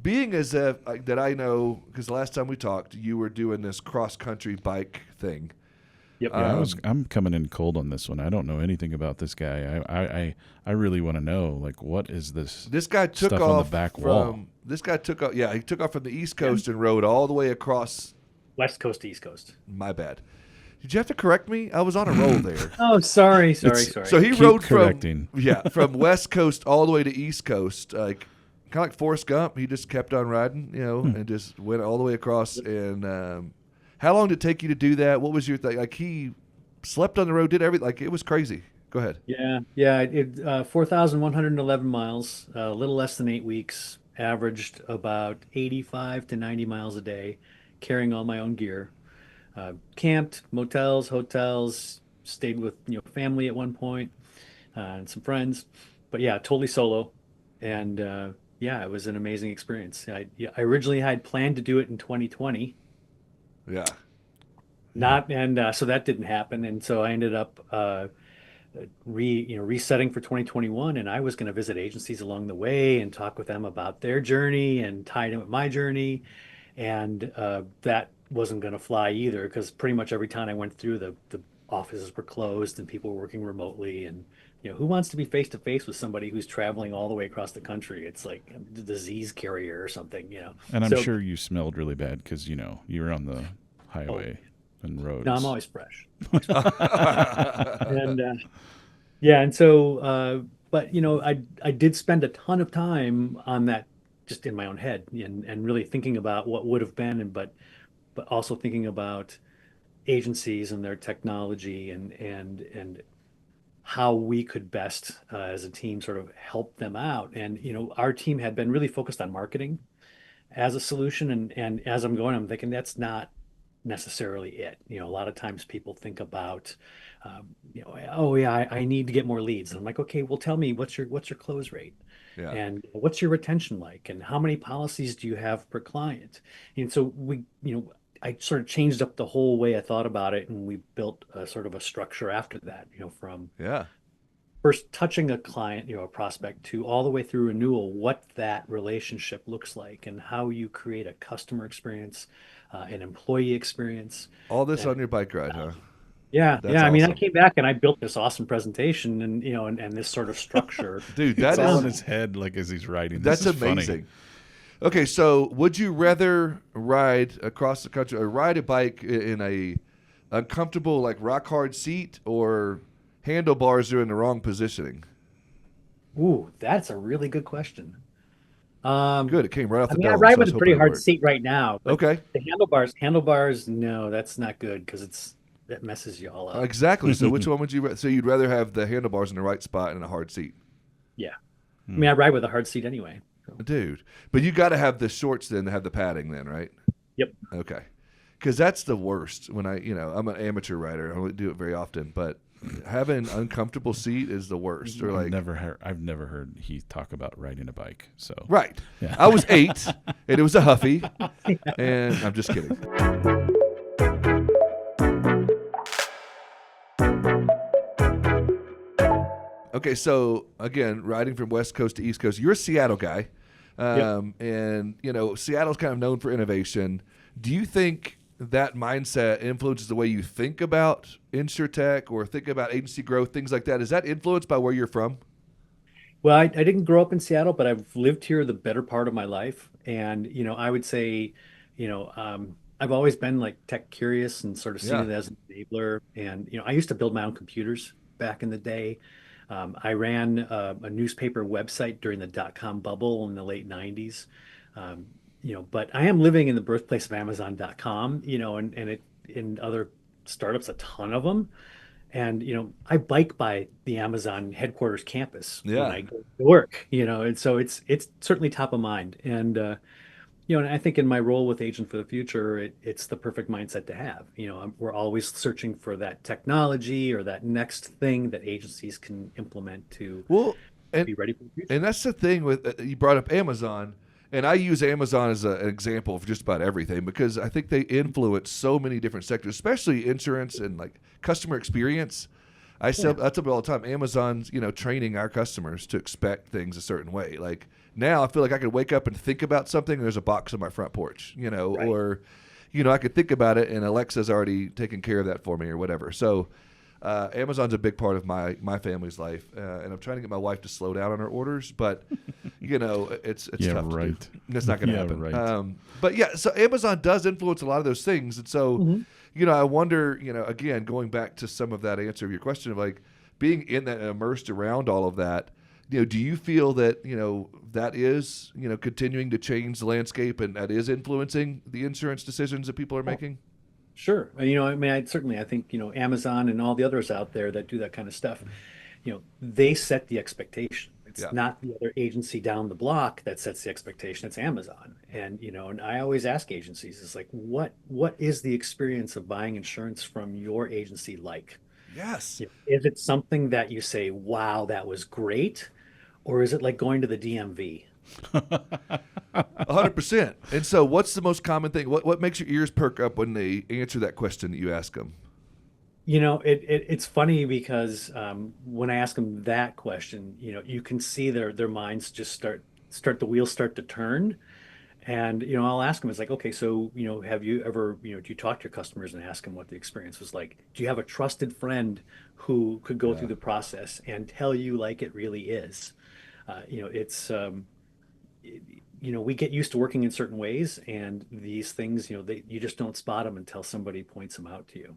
being as if that I know, because the last time we talked, you were doing this cross country bike thing. Yep. Yeah, I'm coming in cold on this one. I don't know anything about this guy. I really want to know, like, what is this? This guy took stuff off on the back wall. This guy took off. Yeah, he took off from the East Coast and rode all the way across. West Coast to East Coast. My bad. Did you have to correct me? I was on a roll there. Oh, sorry. So he Keep rode correcting. from West Coast all the way to East Coast, like kind of like Forrest Gump. He just kept on riding, and just went all the way across. And how long did it take you to do that? What was your thing? Like he slept on the road, did everything. Like it was crazy. Go ahead. Yeah. 4,111 miles, a little less than 8 weeks. Averaged about 85 to 90 miles a day, carrying all my own gear. Camped, motels, hotels, stayed with family at one point, and some friends, but yeah, totally solo. And it was an amazing experience. I originally had planned to do it in 2020, Yeah. so that didn't happen, and so I ended up resetting for 2021, and I was going to visit agencies along the way and talk with them about their journey and tie it in with my journey, and that wasn't going to fly either, because pretty much every time I went through, the offices were closed and people were working remotely, and who wants to be face to face with somebody who's traveling all the way across the country? It's like a disease carrier or something. And I'm sure you smelled really bad because you were on the highway and roads. No, I'm always fresh. And and so but I did spend a ton of time on that, just in my own head, and really thinking about what would have been, but also thinking about agencies and their technology, and how we could best as a team sort of help them out. And our team had been really focused on marketing as a solution, and as I'm going, I'm thinking that's not necessarily it. A lot of times people think about oh yeah, I need to get more leads, and I'm like, okay, well, tell me, what's your close rate? Yeah. And what's your retention like, and how many policies do you have per client? And so I sort of changed up the whole way I thought about it, and we built a sort of a structure after that, from first touching a client, a prospect, to all the way through renewal, what that relationship looks like, and how you create a customer experience, an employee experience. All this on your bike ride, huh? Yeah. That's I mean, awesome. I came back and I built this awesome presentation, and and this sort of structure. Dude, That's that all is in his head, like as he's writing. That's This is amazing. Funny. Okay, so would you rather ride across the country or ride a bike in a uncomfortable, like rock hard seat, or handlebars are in the wrong positioning? Ooh, that's a really good question. Good, it came right off I the mean, I dome. ride So I with was a pretty hoping it hard worked. seat right now, but Okay, the handlebars, no, that's not good, because that messes you all up. exactly. So which one would you? So you'd rather have the handlebars in the right spot and a hard seat, Yeah. I mean, I ride with a hard seat anyway. So. dude. But you got to have the shorts then to have the padding then, right? Yep. Okay, because that's the worst. When I'm an amateur rider, I don't do it very often, but having an uncomfortable seat is the worst. Or like I've never heard Heath talk about riding a bike. So right. Yeah. I was 8, and it was a Huffy, and I'm just kidding. Okay, so again, riding from West Coast to East Coast, you're a Seattle guy, and Seattle's kind of known for innovation. Do you think that mindset influences the way you think about InsurTech or think about agency growth, things like that? Is that influenced by where you're from? Well, I didn't grow up in Seattle, but I've lived here the better part of my life. And, I would say, I've always been like tech curious and sort of seen it as an enabler. And, I used to build my own computers back in the day. I ran a newspaper website during the dot-com bubble in the late 90s. But I am living in the birthplace of Amazon.com, and in other startups, a ton of them. And, I bike by the Amazon headquarters campus when I go to work, and so it's certainly top of mind. And, and I think in my role with Agent for the Future, it's the perfect mindset to have. We're always searching for that technology or that next thing that agencies can implement to be ready for the future. And that's the thing with you brought up Amazon. And I use Amazon as an example of just about everything because I think they influence so many different sectors, especially insurance and like customer experience. I tell people all the time, Amazon's, training our customers to expect things a certain way. Like Now I feel like I could wake up and think about something, and there's a box on my front porch, Right. or, I could think about it, and Alexa's already taken care of that for me or whatever. So Amazon's a big part of my family's life, and I'm trying to get my wife to slow down on her orders, but it's Yeah, tough right. to do. It's not going to Yeah, happen. right. But yeah, so Amazon does influence a lot of those things, and so I wonder, again, going back to some of that answer of your question of like being in that, immersed around all of that. Do you feel that that is continuing to change the landscape, and that is influencing the insurance decisions that people are making? Sure. I mean, I think, Amazon and all the others out there that do that kind of stuff, they set the expectation. It's Yeah. not the other agency down the block that sets the expectation. It's Amazon. And I always ask agencies, it's like, what is the experience of buying insurance from your agency like? Yes. Is it something that you say, wow, that was great? Or is it like going to the DMV? 100%. And so, what's the most common thing? What makes your ears perk up when they answer that question that you ask them? It's funny because when I ask them that question, you can see their minds just start the wheels start to turn. And I'll ask them, it's like, okay, so have you ever, do you talk to your customers and ask them what the experience was like? Do you have a trusted friend who could go Yeah. through the process and tell you like it really is? It's we get used to working in certain ways, and these things, you just don't spot them until somebody points them out to you.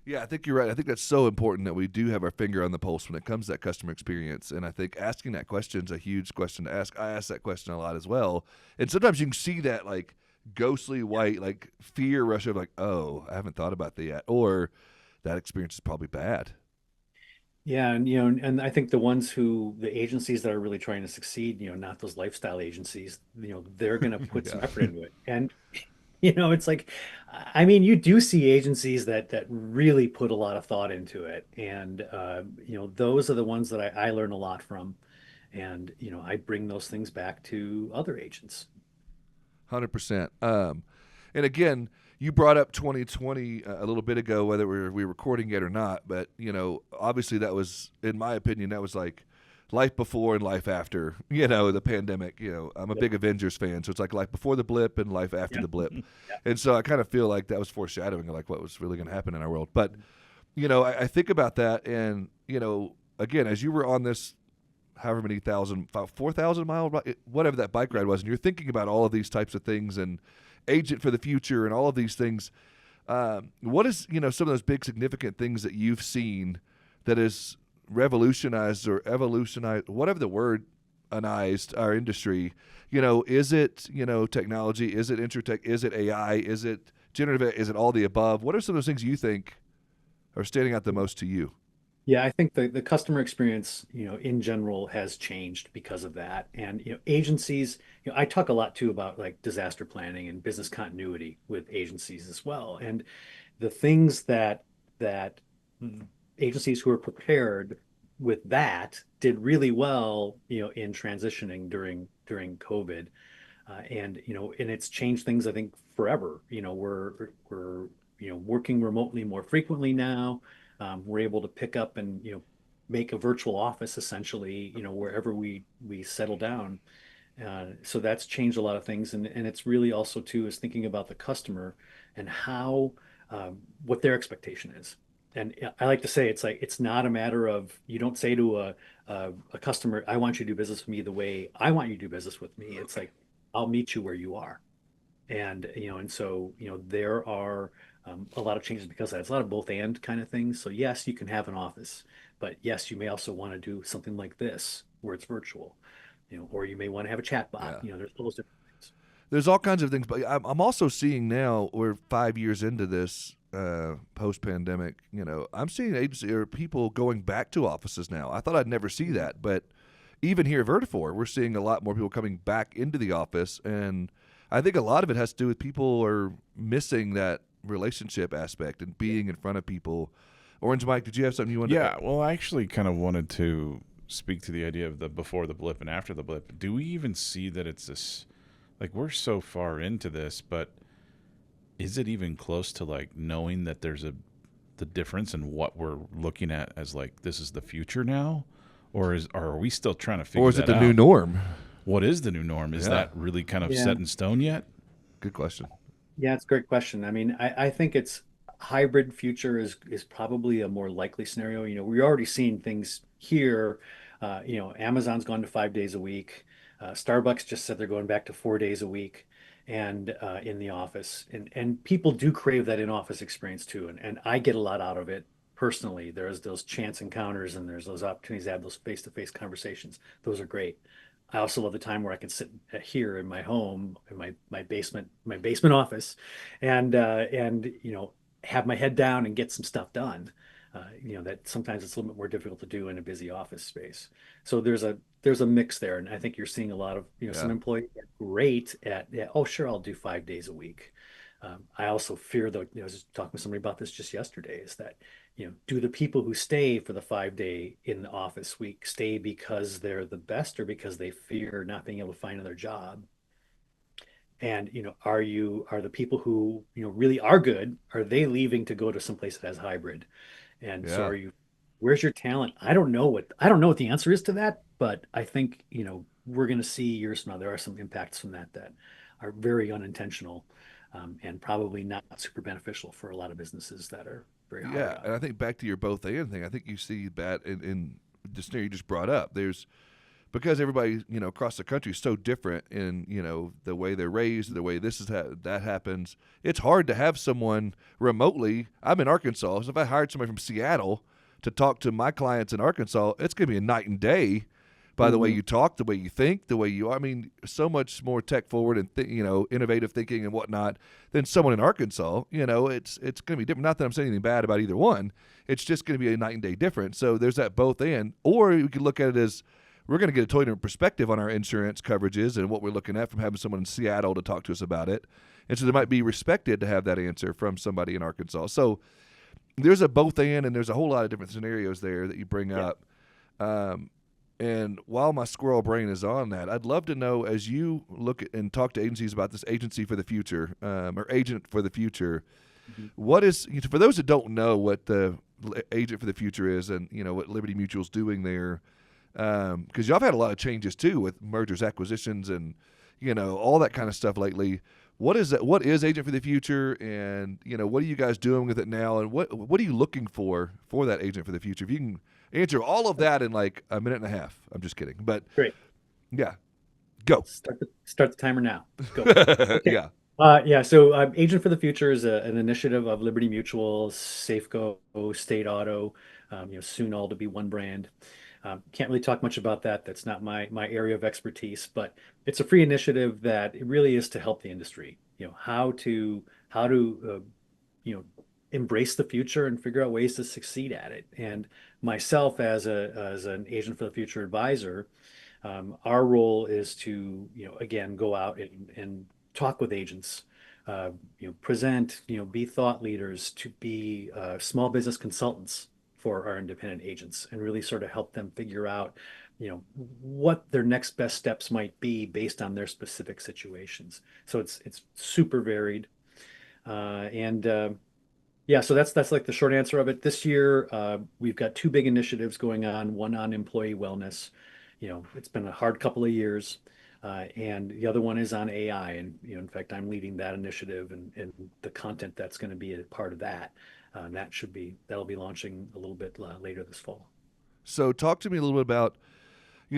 Yeah, I think you're right. I think that's so important that we do have our finger on the pulse when it comes to that customer experience. And I think asking that question is a huge question to ask. I ask that question a lot as well. And sometimes you can see that like ghostly white, like fear rush of like, oh, I haven't thought about that yet. Or that experience is probably bad. Yeah, and I think the agencies that are really trying to succeed, not those lifestyle agencies, they're going to put some Yeah. effort into it. And it's like, I mean, you do see agencies that really put a lot of thought into it, and those are the ones that I learn a lot from, and I bring those things back to other agents. 100%. And again, you brought up 2020 a little bit ago, whether we were recording it or not. But obviously that was, in my opinion, that was like life before and life after. The pandemic. I'm a big Avengers fan, so it's like life before the blip and life after the blip. Yeah. And so I kind of feel like that was foreshadowing of like what was really going to happen in our world. But I think about that, and again, as you were on this, however many 4,000 mile, whatever that bike ride was, and you're thinking about all of these types of things and agent for the future and all of these things. What is some of those big significant things that you've seen that has revolutionized or evolutionized, whatever the word, our industry? Is it technology? Is it InsurTech? Is it AI? Is it generative? Is it all the above? What are some of those things you think are standing out the most to you? Yeah, I think the customer experience, in general has changed because of that. And, agencies, I talk a lot too about like disaster planning and business continuity with agencies as well. And the things that agencies who are prepared with that did really well, in transitioning during COVID. And it's changed things, I think, forever. We're working remotely more frequently now. We're able to pick up and make a virtual office essentially, wherever we settle down. So that's changed a lot of things, and it's really also too is thinking about the customer and how what their expectation is. And I like to say it's like it's not a matter of you don't say to a customer, I want you to do business with me the way I want you to do business with me. It's like I'll meet you where you are. And so there are a lot of changes because of that. It's a lot of both and kind of things. So yes, you can have an office, but yes, you may also want to do something like this where it's virtual, or you may want to have a chat bot. Yeah. There's all those different things. There's all kinds of things, but I'm also seeing now we're 5 years into this post-pandemic. I'm seeing agency or people going back to offices now. I thought I'd never see that, but even here at Vertafore, we're seeing a lot more people coming back into the office, and I think a lot of it has to do with people are missing that relationship aspect and being in front of people. Orange Mike, did you have something you wanted to Yeah, well, I actually kind of wanted to speak to the idea of the before the blip and after the blip. Do we even see that it's this, like we're so far into this, but is it even close to like knowing that there's the difference in what we're looking at as like this is the future now? Or are we still trying to figure Or is it that the out? new norm? what is the new norm? Is Yeah, that really kind of Yeah. set in stone yet? good question. Yeah, it's a great question. I mean, I think it's hybrid future is probably a more likely scenario. We're already seeing things here. Amazon's gone to 5 days a week. Starbucks just said they're going back to 4 days a week and in the office. And people do crave that in-office experience too. And I get a lot out of it personally. There's those chance encounters and there's those opportunities to have those face-to-face conversations. Those are great. I also love the time where I can sit here in my home, in my basement office, and have my head down and get some stuff done. That sometimes it's a little bit more difficult to do in a busy office space. So there's a mix there, and I think you're seeing a lot of some Yeah, employees get great at, yeah, oh sure, I'll do 5 days a week. I also fear, though, I was just talking with somebody about this just yesterday, is that do the people who stay for the 5 day in the office week stay because they're the best or because they fear not being able to find another job? And are the people who really are good, are they leaving to go to some place that has hybrid? And so yeah. are you, where's your talent? I don't know what the answer is to that, but I think we're going to see years from now there are some impacts from that are very unintentional, and probably not super beneficial for a lot of businesses that are very hard Yeah, on. and I think back to your both and thing, I think you see that in the scenario you just brought up. There's because everybody across the country is so different in the way they're raised, the way that happens. It's hard to have someone remotely. I'm in Arkansas, so if I hired somebody from Seattle to talk to my clients in Arkansas, it's going to be a night and day. By the way Mhm. you talk, the way you think, the way you are. I mean, so much more tech forward and innovative thinking and whatnot than someone in Arkansas. It's going to be different. Not that I'm saying anything bad about either one. It's just going to be a night and day difference. So there's that both and. Or you could look at it as we're going to get a totally different perspective on our insurance coverages and what we're looking at from having someone in Seattle to talk to us about it. And so there might be respected to have that answer from somebody in Arkansas. So there's a both and there's a whole lot of different scenarios there that you bring Yeah. up. Um, and while my squirrel brain is on that, I'd love to know as you look at and talk to agencies about this agency for the future or agent for the future, Mhm. what is, for those that don't know what the agent for the future is and what Liberty Mutual's doing there, because y'all have had a lot of changes too with mergers, acquisitions, and all that kind of stuff lately. What is that? What is Agent for the Future, and what are you guys doing with it now, and what are you looking for that Agent for the Future? If you can answer all of that in like a minute and a half, I'm just kidding, but Great. yeah, go. Start the timer now. Go. Okay. Yeah, Yeah. So, Agent for the Future is an initiative of Liberty Mutual, Safeco, State Auto, soon all to be one brand. Can't really talk much about that. That's not my area of expertise, but it's a free initiative that it really is to help the industry. How to you know embrace the future and figure out ways to succeed at it. And myself as an Agent for the Future advisor, our role is to again go out and talk with agents, present, be thought leaders, to be small business consultants for our independent agents, and really sort of help them figure out what their next best steps might be based on their specific situations. So it's super varied, and yeah, so that's like the short answer of it. This year, we've got two big initiatives going on, one on employee wellness. It's been a hard couple of years. And the other one is on AI. And, in fact, I'm leading that initiative and the content that's going to be a part of that. And that'll be launching a little bit later this fall. so talk to me a little bit about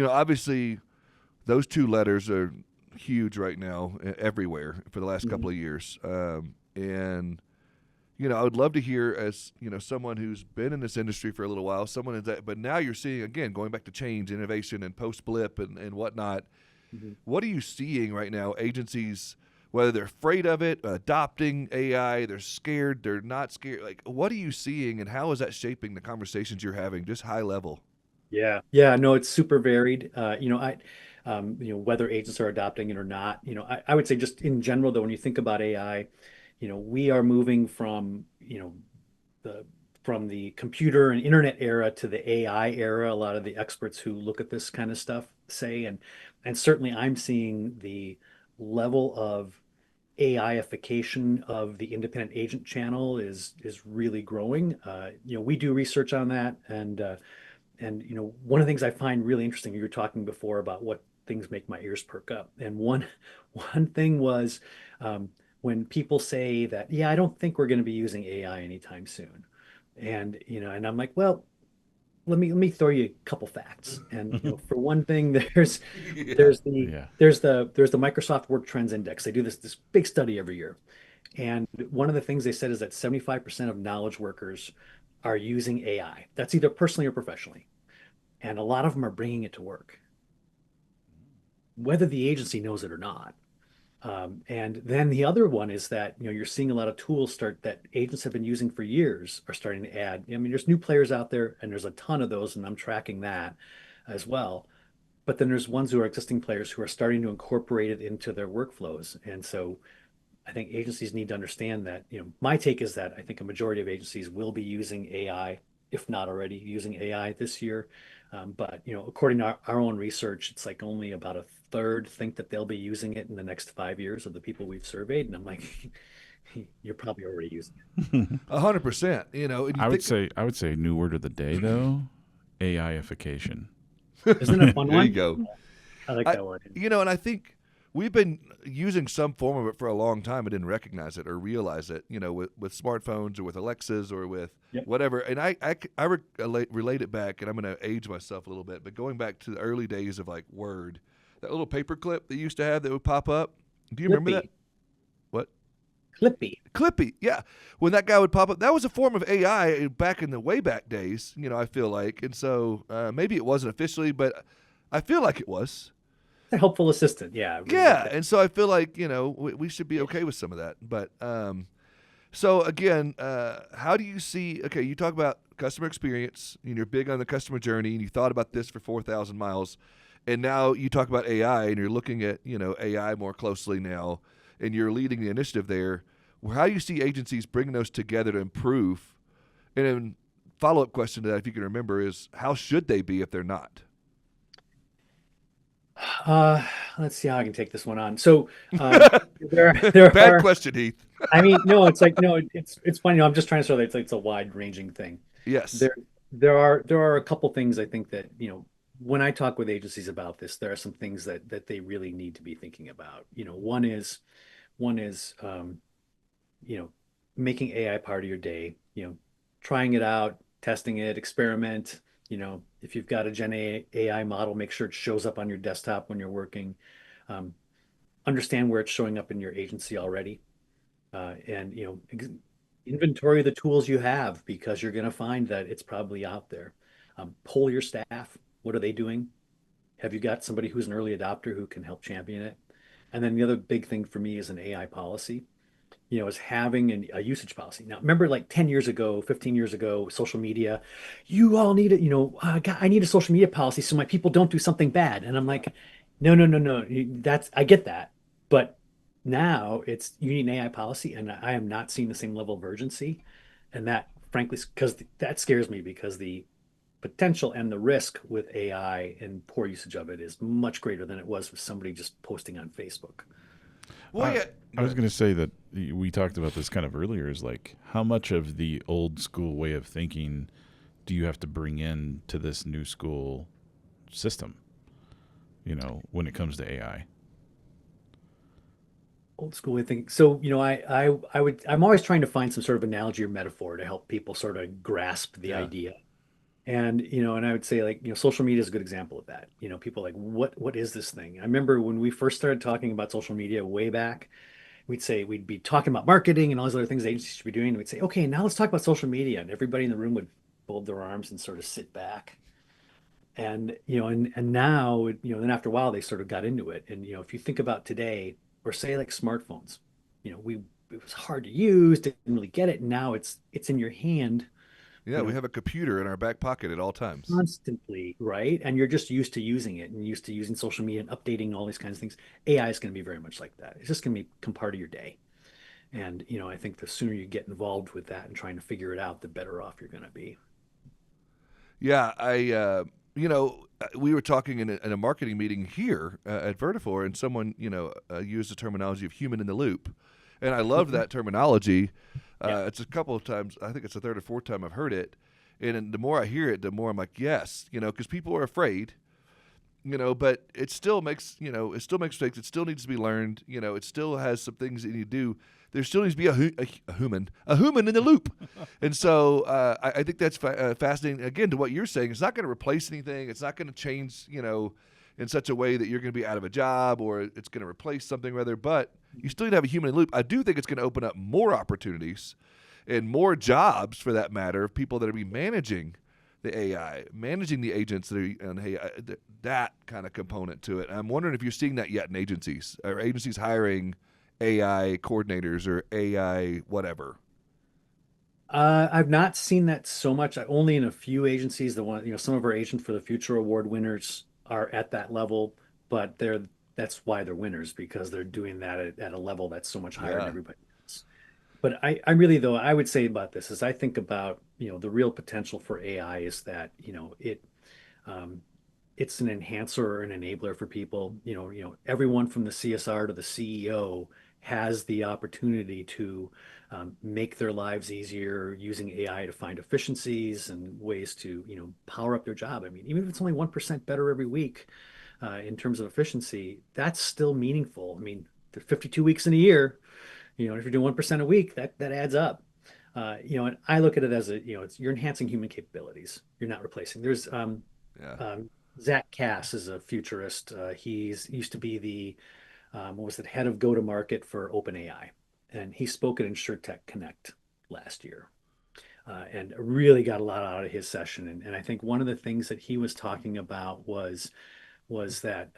obviously those two letters are huge right now everywhere for the last Mhm. couple of years, and I would love to hear as someone who's been in this industry for a little while, someone that, but now you're seeing again going back to change, innovation, and post blip and whatnot. Mhm. What are you seeing right now? Agencies, whether they're afraid of it, adopting AI, they're scared, they're not scared. Like, what are you seeing, and how is that shaping the conversations you're having, just high level? Yeah. Yeah, no, it's super varied. Whether agents are adopting it or not, I would say just in general, though, when you think about AI, we are moving the from the computer and internet era to the AI era. A lot of the experts who look at this kind of stuff say, and certainly I'm seeing the level of AIification of the independent agent channel is really growing. We do research on that, and one of the things I find really interesting, you were talking before about things make my ears perk up. And one thing was when people say that, yeah, I don't think we're going to be using AI anytime soon. And, and I'm like, well, let me throw you a couple facts. And, for one thing, there's Yeah. there's the Yeah. there's the Microsoft Work Trends Index. They do this big study every year. And one of the things they said is that 75% of knowledge workers are using AI. That's either personally or professionally. And a lot of them are bringing it to work, whether the agency knows it or not. And then the other one is that you're seeing a lot of tools start that agents have been using for years are starting to add. I mean, there's new players out there, and there's a ton of those, and I'm tracking that as well. But then there's ones who are existing players who are starting to incorporate it into their workflows. And so I think agencies need to understand that, my take is that I think a majority of agencies will be using AI, if not already using AI this year. But, according to our own research, it's like only about a third think that they'll be using it in the next 5 years of the people we've surveyed. And I'm like, you're probably already using it. 100%. And you I would say a new word of the day though, AIification. Isn't it a fun there one? you go. I like that word. And I think we've been using some form of it for a long time and didn't recognize it or realize it, with smartphones or with Alexas or with whatever. And I relate it back, and I'm going to age myself a little bit, but going back to the early days of like Word, that little paper clip that you used to have that would pop up. Do you remember that? What? Clippy, yeah. When that guy would pop up, that was a form of AI back in the way back days, I feel like. And so maybe it wasn't officially, but I feel like it was. A helpful assistant, yeah. Really yeah, and so I feel like, we should be okay with some of that. But so again, how do you see, okay, you talk about customer experience, and you're big on the customer journey, and you thought about this for 4,000 miles, and now you talk about AI, and you're looking at, AI more closely now, and you're leading the initiative there. How do you see agencies bringing those together to improve? And then follow-up question to that, if you can remember, is how should they be if they're not? Let's see how I can take this one on. So there Bad are, question, Heath. I mean, no, it's like, no, it's funny. I'm just trying to show that it's a wide ranging thing. Yes. There are a couple things I think that, when I talk with agencies about this, there are some things that they really need to be thinking about. One is, making AI part of your day, trying it out, testing it, experiment. If you've got a Gen AI model, make sure it shows up on your desktop when you're working. Understand where it's showing up in your agency already. And, inventory the tools you have, because you're going to find that it's probably out there. Poll your staff. What are they doing? Have you got somebody who's an early adopter who can help champion it? And then the other big thing for me is an AI policy, is having a usage policy. Now, remember, like 10 years ago, 15 years ago, social media, you all need it, I need a social media policy so my people don't do something bad. And I'm like, no, no, no, no. I get that. But now you need an AI policy, and I am not seeing the same level of urgency. And that, frankly, because that scares me, because the potential and the risk with AI and poor usage of it is much greater than it was with somebody just posting on Facebook. Well, yeah. I was going to say that we talked about this kind of earlier, is like, how much of the old school way of thinking do you have to bring in to this new school system, when it comes to AI? Old school, I think. So, I'm always trying to find some sort of analogy or metaphor to help people sort of grasp the idea. And, and I would say, like, social media is a good example of that. People are like, what is this thing? I remember when we first started talking about social media way back, we'd be talking about marketing and all these other things agencies should be doing. And we'd say, okay, now let's talk about social media. And everybody in the room would fold their arms and sort of sit back. And, and now, then after a while, they sort of got into it. And, if you think about today, or say like smartphones, it was hard to use, didn't really get it. And now it's in your hand. Yeah, we have a computer in our back pocket at all times. Constantly, right? And you're just used to using it, and used to using social media and updating all these kinds of things. AI is going to be very much like that. It's just going to become part of your day. And, I think the sooner you get involved with that and trying to figure it out, the better off you're going to be. Yeah, we were talking in a marketing meeting here at Vertafore, and someone, used the terminology of human in the loop. And I love that terminology. It's a couple of times, I think it's the third or fourth time I've heard it. And the more I hear it, the more I'm like, yes, because people are afraid. but it still makes, it still makes mistakes. It still needs to be learned. It still has some things that you need to do. There still needs to be a human in the loop. And so I think that's fascinating. Again, to what you're saying, it's not going to replace anything. It's not going to change, in such a way that you're going to be out of a job or it's going to replace something rather. But you still need to have a human in the loop. I do think it's going to open up more opportunities and more jobs, for that matter, of people that are be managing the AI, managing the agents that are on AI, that kind of component to it. I'm wondering if you're seeing that yet in agencies. Are agencies hiring AI coordinators or AI whatever? I've not seen that so much. Only in a few agencies. The one, some of our Agent for the Future award winners are at that level, but that's why they're winners, because they're doing that at a level that's so much higher than Yeah. everybody else. But I really, though, I would say about this is I think about, the real potential for AI is that, um, it's an enhancer or an enabler for people. Everyone from the CSR to the CEO has the opportunity to make their lives easier using AI to find efficiencies and ways to, power up their job. I mean, even if it's only 1% better every week in terms of efficiency, that's still meaningful. I mean, there's 52 weeks in a year. If you're doing 1% a week, that adds up. And I look at it as you're enhancing human capabilities. You're not replacing. There's Yeah. Zach Cass is a futurist. He's used to be the what was it, head of go-to-market for OpenAI, and he spoke at InsurTech Connect last year, and really got a lot out of his session. And I think one of the things that he was talking about was that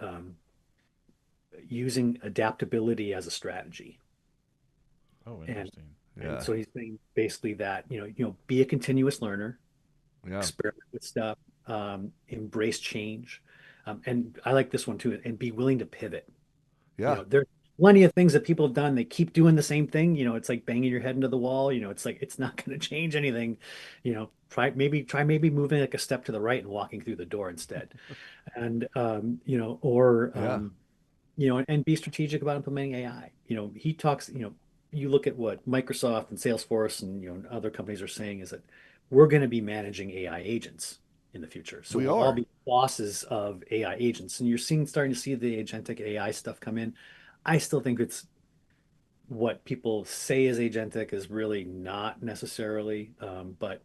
using adaptability as a strategy. Oh, And interesting. and Yeah. so he's saying basically that be a continuous learner, Yeah. experiment with stuff, embrace change, and I like this one too, and be willing to pivot. Yeah. There's plenty of things that people have done. They keep doing the same thing. It's like banging your head into the wall. It's like it's not going to change anything. Try maybe moving like a step to the right and walking through the door instead. And or Yeah. and be strategic about implementing AI. He talks, you look at what Microsoft and Salesforce and other companies are saying is that we're going to be managing AI agents in the future. So We we'll all are. be bosses of AI agents. And you're starting to see the agentic AI stuff come in. I still think it's what people say is agentic is really not necessarily, but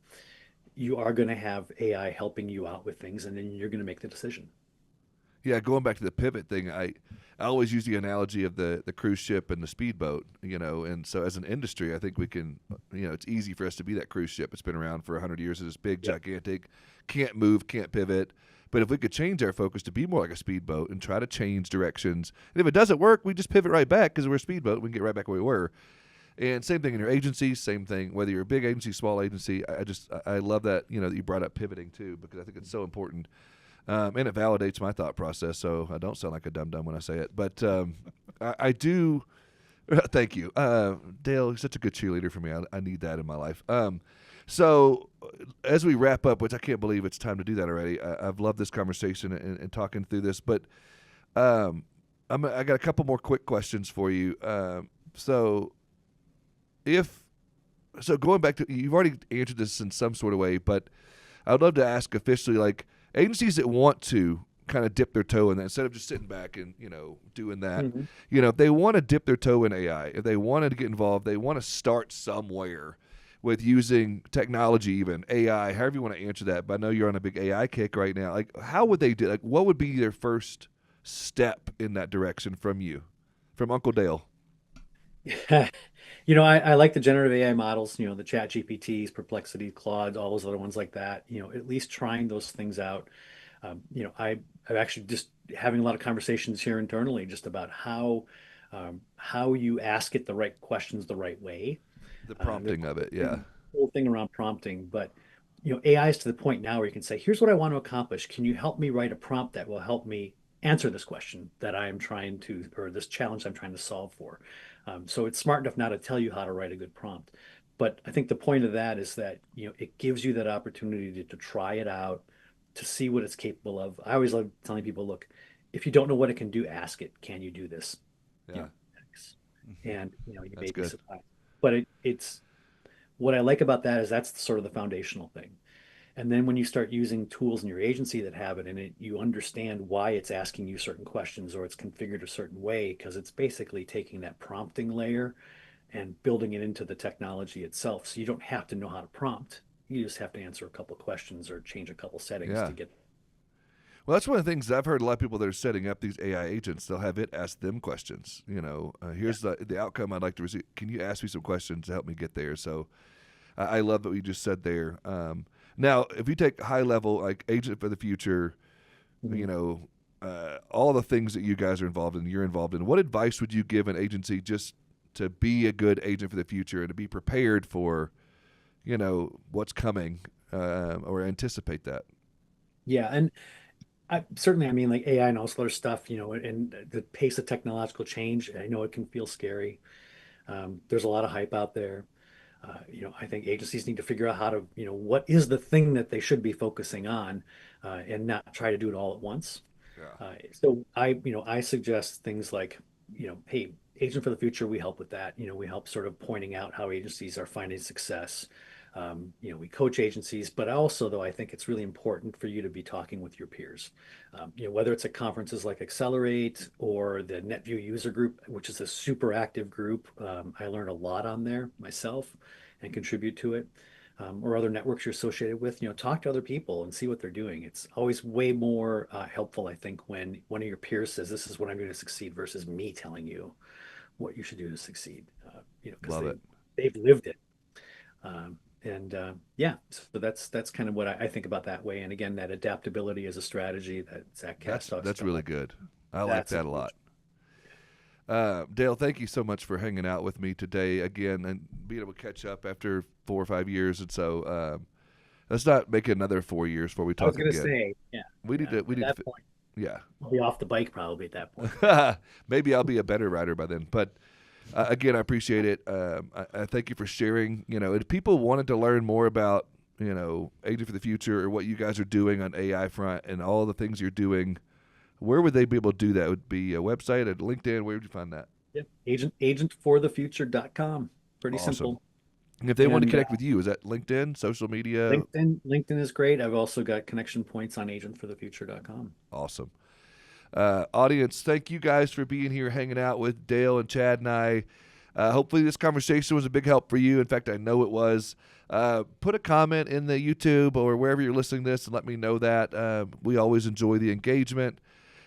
you are going to have AI helping you out with things, and then you're going to make the decision. Yeah, going back to the pivot thing, I always use the analogy of the cruise ship and the speedboat, and so as an industry, I think we can, it's easy for us to be that cruise ship. It's been around for 100 years. It's big, Yep. gigantic, can't move, can't pivot. But if we could change our focus to be more like a speedboat and try to change directions, and if it doesn't work, we just pivot right back because we're a speedboat. We can get right back where we were. And same thing in your agency, same thing whether you're a big agency, small agency. I love that that you brought up pivoting too, because I think it's so important, and it validates my thought process. So I don't sound like a dum dum when I say it, but I do. Thank you, Dale. You're such a good cheerleader for me. I need that in my life. So as we wrap up, which I can't believe it's time to do that already. I've loved this conversation and talking through this, but um, I got a couple more quick questions for you. So if so going back to, you've already answered this in some sort of way, but I would love to ask officially, like, agencies that want to kind of dip their toe in that instead of just sitting back and doing that, Mhm. if they want to dip their toe in AI, if they wanted to get involved, they want to start somewhere with using technology, even AI, however you want to answer that. But I know you're on a big AI kick right now. Like, how would they do? Like, what would be their first step in that direction from you, from Uncle Dale? I like the generative AI models, the Chat GPTs, Perplexity, Claude, all those other ones like that, at least trying those things out. I'm actually just having a lot of conversations here internally just about how you ask it the right questions the right way. The There's prompting of it, a yeah. whole thing around prompting, but AI is to the point now where you can say, "Here's what I want to accomplish. Can you help me write a prompt that will help me answer this question that I am trying to, or this challenge I'm trying to solve for?" So it's smart enough now to tell you how to write a good prompt. But I think the point of that is that it gives you that opportunity to try it out, to see what it's capable of. I always love telling people, look, if you don't know what it can do, ask it, can you do this? You Yeah, know, X. And you that's may be good. surprised. But it's what I like about that is that's sort of the foundational thing. And then when you start using tools in your agency that have it in it, you understand why it's asking you certain questions or it's configured a certain way, because it's basically taking that prompting layer and building it into the technology itself. So you don't have to know how to prompt. You just have to answer a couple questions or change a couple settings Yeah. to get. Well, that's one of the things I've heard a lot of people that are setting up these AI agents. They'll have it ask them questions. Here's the outcome I'd like to receive. Can you ask me some questions to help me get there? So I love what you just said there. Now, if you take high level, like Agent for the Future, all the things that you guys are involved in, you're involved in, what advice would you give an agency just to be a good agent for the future and to be prepared for, what's coming or anticipate that? Yeah, and certainly, I mean, like AI and all this other stuff, and the pace of technological change, I know it can feel scary. There's a lot of hype out there. I think agencies need to figure out how to, what is the thing that they should be focusing on, and not try to do it all at once. Yeah. So I suggest things like, hey, Agent for the Future, we help with that. We help sort of pointing out how agencies are finding success. We coach agencies, but also, though, I think it's really important for you to be talking with your peers. Whether it's at conferences like Accelerate or the NetView user group, which is a super active group. I learned a lot on there myself and contribute to it. Or other networks you're associated with, talk to other people and see what they're doing. It's always way more helpful, I think, when one of your peers says, "This is what I'm doing to succeed," versus me telling you what you should do to succeed. Because Love it. they've lived it. Yeah, so that's kind of what I think about that way. And again, that adaptability is a strategy that Zach Katz talks That's about. really good. I like that a lot. Dale, thank you so much for hanging out with me today again and being able to catch up after 4 or 5 years. And so let's not make it another 4 years before we talk again. I was going to say, yeah. We need to. At that point, yeah. I'll be off the bike probably at that point. Maybe I'll be a better rider by then. But again, I appreciate it. I thank you for sharing. If people wanted to learn more about, Agent for the Future or what you guys are doing on AI front and all the things you're doing, where would they be able to do that? Would it be a website, at LinkedIn? Where would you find that? Yeah, agentforthefuture.com. Pretty Awesome. simple. And if they want to connect with you, is that LinkedIn, social media? LinkedIn is great. I've also got connection points on agentforthefuture.com. Awesome. Audience, thank you guys for being here, hanging out with Dale and Chad and I. Hopefully this conversation was a big help for you. In fact, I know it was. Put a comment in the YouTube or wherever you're listening to this and let me know that. We always enjoy the engagement.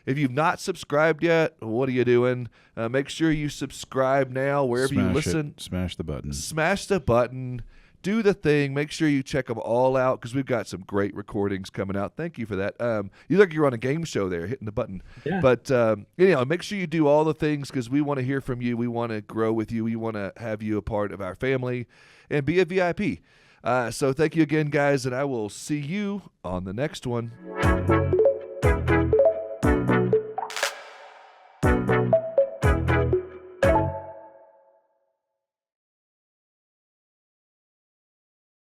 If you've not subscribed yet, what are you doing? Make sure you subscribe now wherever you listen. Smash the button. Smash the button. Do the thing. Make sure you check them all out because we've got some great recordings coming out. Thank you for that. You look like you're on a game show there, hitting the button. Yeah. But make sure you do all the things because we want to hear from you. We want to grow with you. We want to have you a part of our family and be a VIP. So thank you again, guys, and I will see you on the next one.